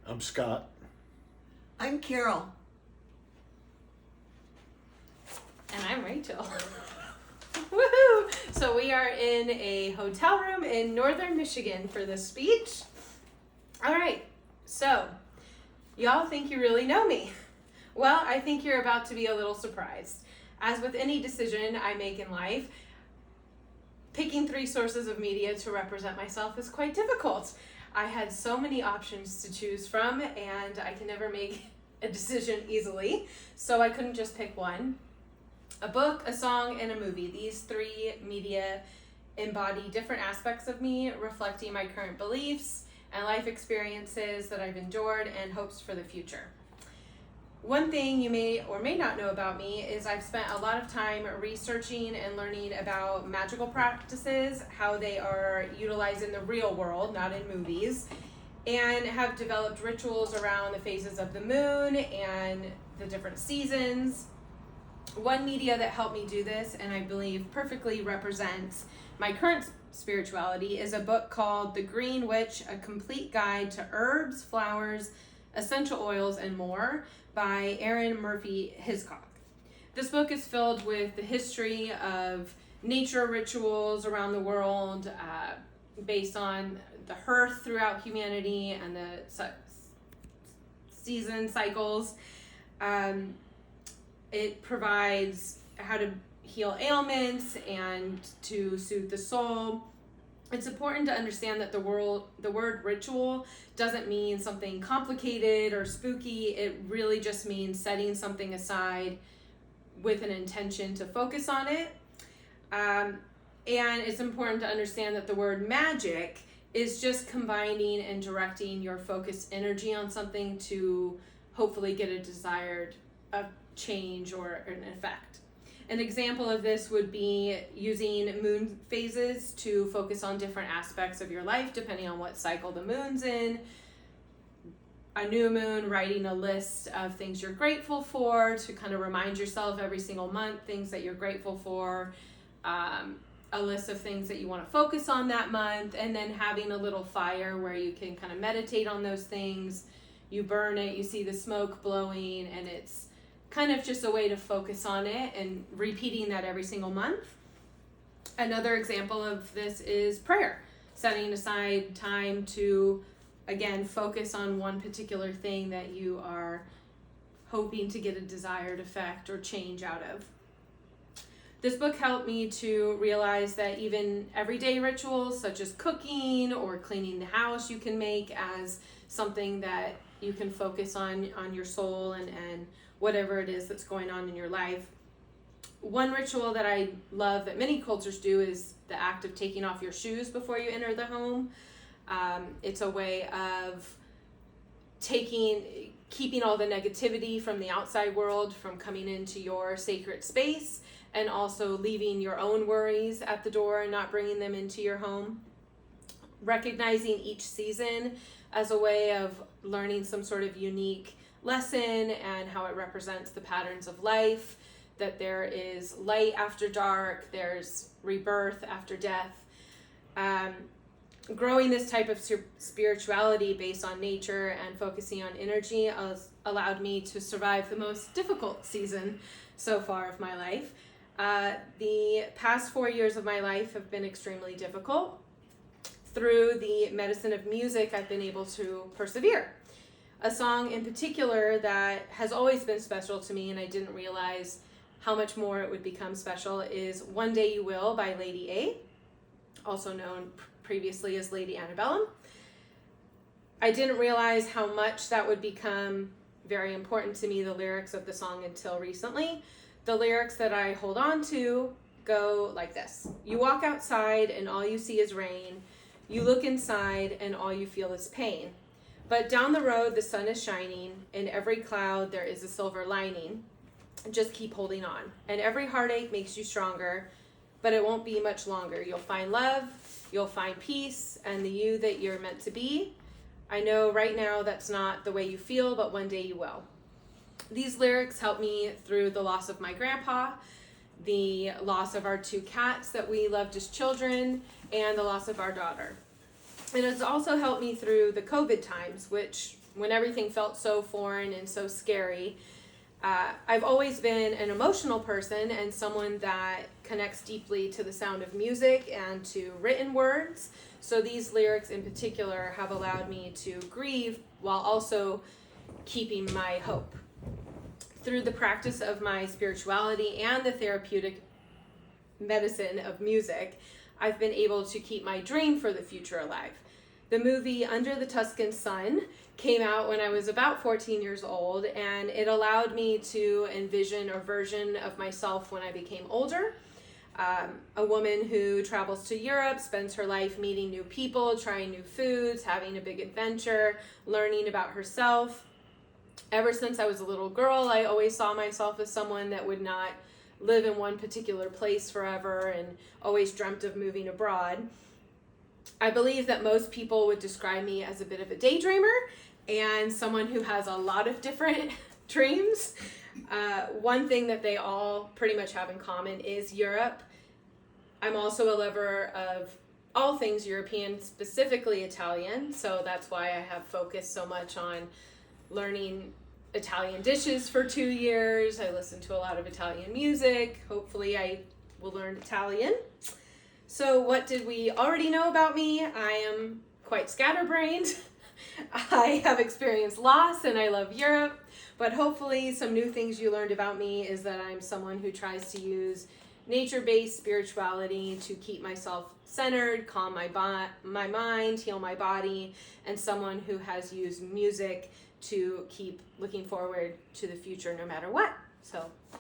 I'm Scott. I'm Carol. And I'm Rachel. Woohoo! So we are in a hotel room in northern Michigan for this speech. All right, so y'all think you really know me. Well, I think you're about to be a little surprised. As with any decision I make in life, picking 3 sources of media to represent myself is quite difficult. I had so many options to choose from, and I can never make a decision easily, so I couldn't just pick one. A book, a song, and a movie. These 3 media embody different aspects of me, reflecting my current beliefs and life experiences that I've endured and hopes for the future. One thing you may or may not know about me is I've spent a lot of time researching and learning about magical practices, how they are utilized in the real world, not in movies, and have developed rituals around the phases of the moon and the different seasons. One media that helped me do this, and I believe perfectly represents my current spirituality, is a book called The Green Witch, A Complete Guide to Herbs, Flowers, Essential Oils, and More by Erin Murphy Hiscock. This book is filled with the history of nature rituals around the world based on the hearth throughout humanity and the season cycles. It provides how to heal ailments and to soothe the soul. It's important to understand that the word ritual doesn't mean something complicated or spooky. It really just means setting something aside with an intention to focus on it. And it's important to understand that the word magic is just combining and directing your focused energy on something to hopefully get a desired change or an effect. An example of this would be using moon phases to focus on different aspects of your life depending on what cycle the moon's in. A new moon, writing a list of things you're grateful for to kind of remind yourself every single month things that you're grateful for, a list of things that you want to focus on that month, and then having a little fire where you can kind of meditate on those things. You burn it, you see the smoke blowing, and it's kind of just a way to focus on it and repeating that every single month. Another example of this is prayer, setting aside time to, again, focus on one particular thing that you are hoping to get a desired effect or change out of. This book helped me to realize that even everyday rituals such as cooking or cleaning the house you can make as something that you can focus on your soul and whatever it is that's going on in your life. One ritual that I love that many cultures do is the act of taking off your shoes before you enter the home. It's a way of keeping all the negativity from the outside world from coming into your sacred space, and also leaving your own worries at the door and not bringing them into your home. Recognizing each season as a way of learning some sort of unique lesson and how it represents the patterns of life, that there is light after dark, there's rebirth after death. Growing this type of spirituality based on nature and focusing on energy allowed me to survive the most difficult season so far of my life. The past 4 years of my life have been extremely difficult. Through the medicine of music, I've been able to persevere. A song in particular that has always been special to me, and I didn't realize how much more it would become special, is One Day You Will by Lady A, also known previously as Lady Antebellum. I didn't realize how much that would become very important to me, the lyrics of the song, until recently. The lyrics that I hold on to go like this. You walk outside and all you see is rain. You look inside and all you feel is pain. But down the road, the sun is shining. In every cloud, there is a silver lining. Just keep holding on. And every heartache makes you stronger, but it won't be much longer. You'll find love, you'll find peace, and the you that you're meant to be. I know right now that's not the way you feel, but one day you will. These lyrics helped me through the loss of my grandpa, the loss of our 2 cats that we loved as children, and the loss of our daughter. And it's also helped me through the COVID times, which when everything felt so foreign and so scary. I've always been an emotional person and someone that connects deeply to the sound of music and to written words. So these lyrics in particular have allowed me to grieve while also keeping my hope. Through the practice of my spirituality and the therapeutic medicine of music, I've been able to keep my dream for the future alive. The movie Under the Tuscan Sun came out when I was about 14 years old, and it allowed me to envision a version of myself when I became older. A woman who travels to Europe, spends her life meeting new people, trying new foods, having a big adventure, learning about herself. Ever since I was a little girl, I always saw myself as someone that would not live in one particular place forever and always dreamt of moving abroad. I believe that most people would describe me as a bit of a daydreamer and someone who has a lot of different dreams. One thing that they all pretty much have in common is Europe. I'm also a lover of all things European, specifically Italian, so that's why I have focused so much on learning Italian dishes for 2 years. I listen to a lot of Italian music. Hopefully I will learn Italian. So what did we already know about me? I am quite scatterbrained. I have experienced loss and I love Europe, but hopefully some new things you learned about me is that I'm someone who tries to use nature-based spirituality to keep myself centered, calm my mind, heal my body, and someone who has used music to keep looking forward to the future no matter what. So